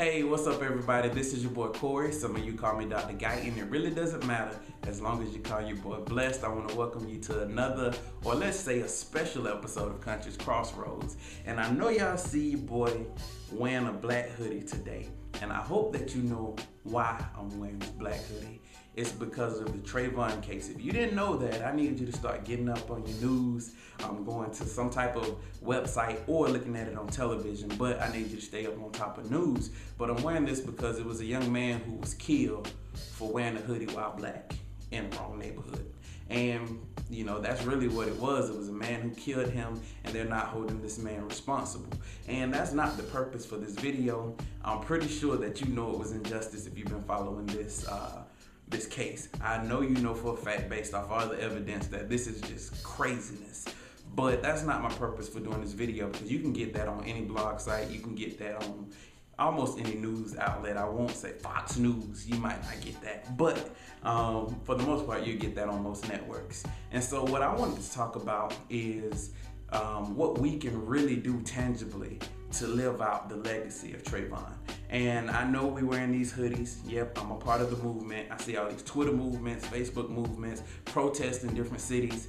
Hey, what's up everybody? This is your boy Corey. Some of you call me Dr. Guyton. It really doesn't matter as long as you call your boy Blessed. I want to welcome you to another, or let's say a special episode of Country's Crossroads. And I know y'all see your boy wearing a black hoodie today. And I hope that you know why I'm wearing this black hoodie. It's because of the Trayvon case. If you didn't know that, I need you to start getting up on your news. I'm going to some type of website or looking at it on television, but I need you to stay up on top of news. But I'm wearing this because it was a young man who was killed for wearing a hoodie while black in the wrong neighborhood. And you know, that's really what it was. It was a man who killed him, and they're not holding this man responsible. And that's not the purpose for this video. I'm pretty sure that you know it was injustice if you've been following this case. I know you know for a fact, based off all the evidence, that this is just craziness. But that's not my purpose for doing this video, because you can get that on any blog site. You can get that on almost any news outlet. I won't say Fox News, you might not get that, but for the most part you get that on most networks. And so what I wanted to talk about is what we can really do tangibly to live out the legacy of Trayvon. And I know we're wearing these hoodies. Yep, I'm a part of the movement. I see all these Twitter movements, Facebook movements, protests in different cities.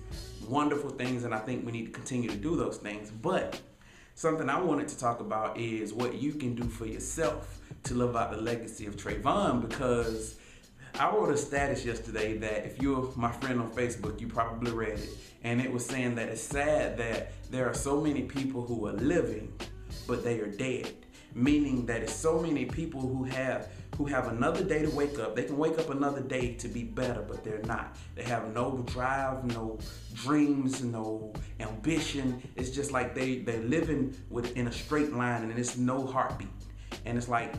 Wonderful things, and I think we need to continue to do those things. But something I wanted to talk about is what you can do for yourself to live out the legacy of Trayvon, because I wrote a status yesterday that if you're my friend on Facebook, you probably read it. And it was saying that it's sad that there are so many people who are living, but they are dead. Meaning that it's so many people who have another day to wake up. They can wake up another day to be better, but they're not. They have no drive, no dreams, no ambition. It's just like they're living in a straight line, and it's no heartbeat. And it's like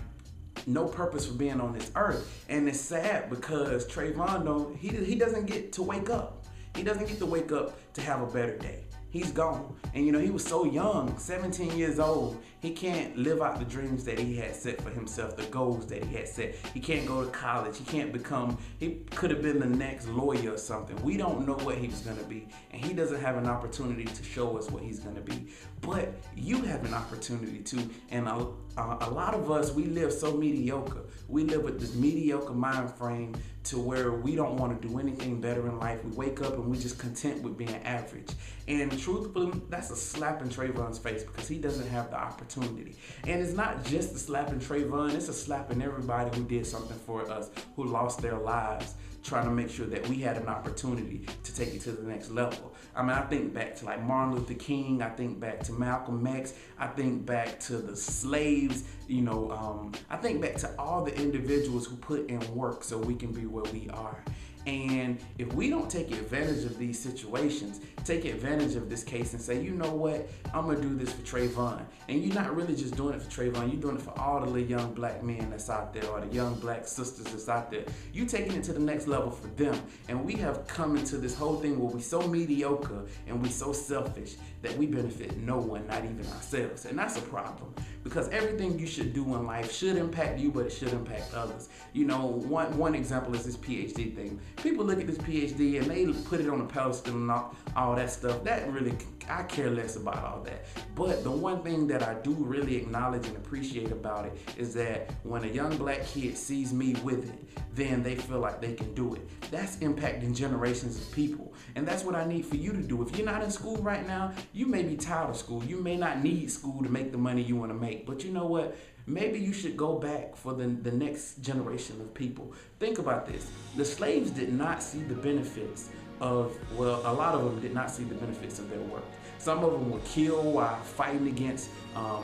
no purpose for being on this earth. And it's sad because Trayvon, he doesn't get to wake up. He doesn't get to wake up to have a better day. He's gone. And you know, he was so young, 17 years old. He can't live out the dreams that he had set for himself, the goals that he had set. He can't go to college. He could have been the next lawyer or something. We don't know what he was gonna be. And he doesn't have an opportunity to show us what he's gonna be. But you have an opportunity to. And a lot of us, we live so mediocre. We live with this mediocre mind frame to where we don't want to do anything better in life. We wake up and we just content with being average. And truthfully, that's a slap in Trayvon's face, because he doesn't have the opportunity. And it's not just a slap in Trayvon, it's a slap in everybody who did something for us, who lost their lives trying to make sure that we had an opportunity to take it to the next level. I mean, I think back to like Martin Luther King, I think back to Malcolm X, I think back to the slaves, you know, I think back to all the individuals who put in work so we can be where we are. And if we don't take advantage of these situations, take advantage of this case and say, you know what, I'm gonna do this for Trayvon. And you're not really just doing it for Trayvon, you're doing it for all the little young black men that's out there, or the young black sisters that's out there. You're taking it to the next level for them. And we have come into this whole thing where we're so mediocre and we're so selfish that we benefit no one, not even ourselves. And that's a problem, because everything you should do in life should impact you, but it should impact others. You know, one example is this PhD thing. People look at this PhD and they put it on a pedestal and all that stuff. That really, I care less about all that. But the one thing that I do really acknowledge and appreciate about it is that when a young black kid sees me with it, then they feel like they can do it. That's impacting generations of people. And that's what I need for you to do. If you're not in school right now, you may be tired of school. You may not need school to make the money you want to make. But you know what? Maybe you should go back for the next generation of people. Think about this. The slaves did not see the benefits of, well, a lot of them did not see the benefits of their work. Some of them were killed while fighting against,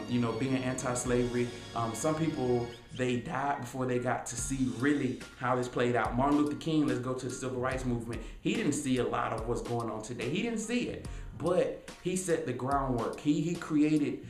you know, being anti-slavery. Some people, they died before they got to see really how this played out. Martin Luther King, let's go to the civil rights movement. He didn't see a lot of what's going on today. He didn't see it, but he set the groundwork. He created,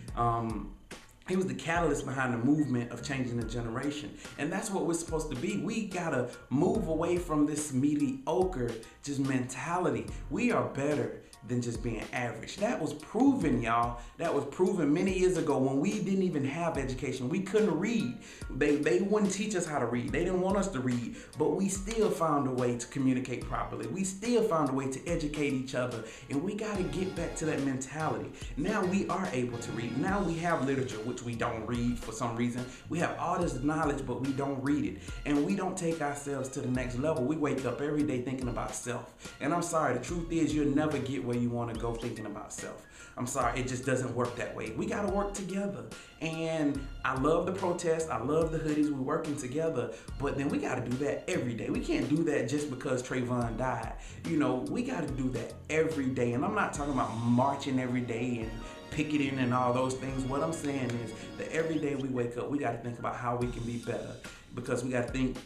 he was the catalyst behind the movement of changing the generation. And that's what we're supposed to be. We gotta move away from this mediocre just mentality. We are better than just being average. That was proven, y'all. That was proven many years ago when we didn't even have education. We couldn't read. They wouldn't teach us how to read. They didn't want us to read, but we still found a way to communicate properly. We still found a way to educate each other, and we got to get back to that mentality. Now we are able to read. Now we have literature, which we don't read for some reason. We have all this knowledge, but we don't read it, and we don't take ourselves to the next level. We wake up every day thinking about self, and I'm sorry, the truth is you'll never get where you want to go thinking about self. I'm sorry, it just doesn't work that way. We got to work together. And I love the protests. I love the hoodies. We're working together. But then we got to do that every day. We can't do that just because Trayvon died. We got to do that every day. And I'm not talking about marching every day and picketing and all those things. What I'm saying is that every day we wake up, we got to think about how we can be better, because we got to think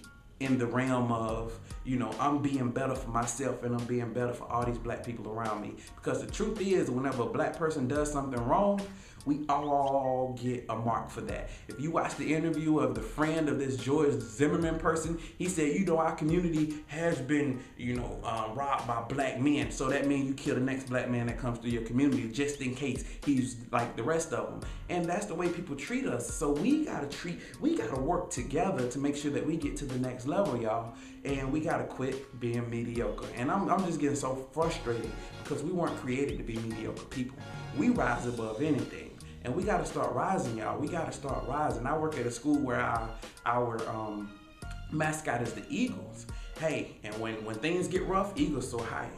in the realm of, I'm being better for myself and I'm being better for all these black people around me. Because the truth is, whenever a black person does something wrong, we all get a mark for that. If you watch the interview of the friend of this George Zimmerman person, he said, our community has been, robbed by black men. So that means you kill the next black man that comes through your community just in case he's like the rest of them. And that's the way people treat us. So we gotta work together to make sure that we get to the next level, y'all. And we gotta quit being mediocre. And I'm just getting so frustrated because we weren't created to be mediocre people. We rise above anything. And we got to start rising, y'all. We got to start rising. I work at a school where our mascot is the Eagles. Hey, and when things get rough, Eagles soar higher.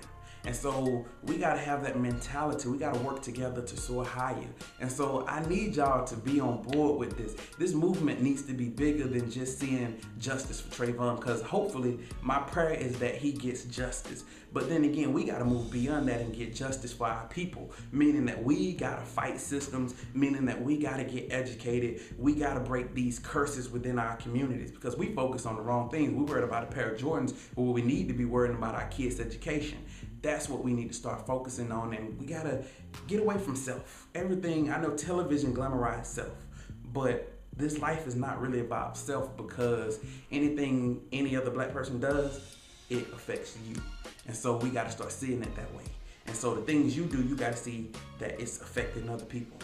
And so we got to have that mentality. We got to work together to soar higher. And so I need y'all to be on board with this. This movement needs to be bigger than just seeing justice for Trayvon, because hopefully my prayer is that he gets justice. But then again, we got to move beyond that and get justice for our people, meaning that we got to fight systems, meaning that we got to get educated. We got to break these curses within our communities, because we focus on the wrong things. We worried about a pair of Jordans, but what we need to be worrying about our kids' education. That's what we need to start focusing on, and we gotta get away from self. Everything, I know television glamorizes self, but this life is not really about self, because anything any other black person does, it affects you. And so we gotta start seeing it that way. And so the things you do, you gotta see that it's affecting other people.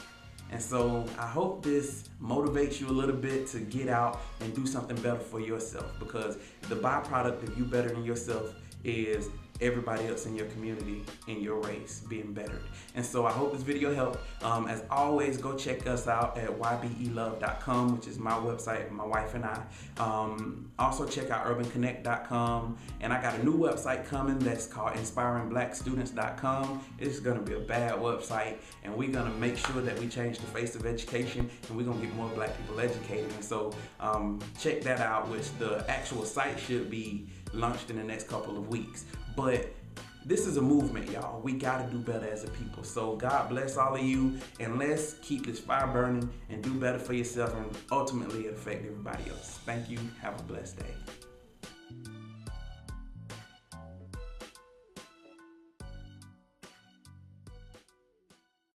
And so I hope this motivates you a little bit to get out and do something better for yourself, because the byproduct of you bettering yourself is everybody else in your community, in your race, being bettered. And so I hope this video helped. As always, go check us out at ybelove.com, which is my website, my wife and I. Also check out urbanconnect.com. And I got a new website coming that's called inspiringblackstudents.com. It's gonna be a bad website, and we're gonna make sure that we change the face of education, and we're gonna get more black people educated. And so check that out, which the actual site should be launched in the next couple of weeks. But this is a movement, y'all. We got to do better as a people. So God bless all of you, and let's keep this fire burning and do better for yourself, and ultimately affect everybody else. Thank you. Have a blessed day.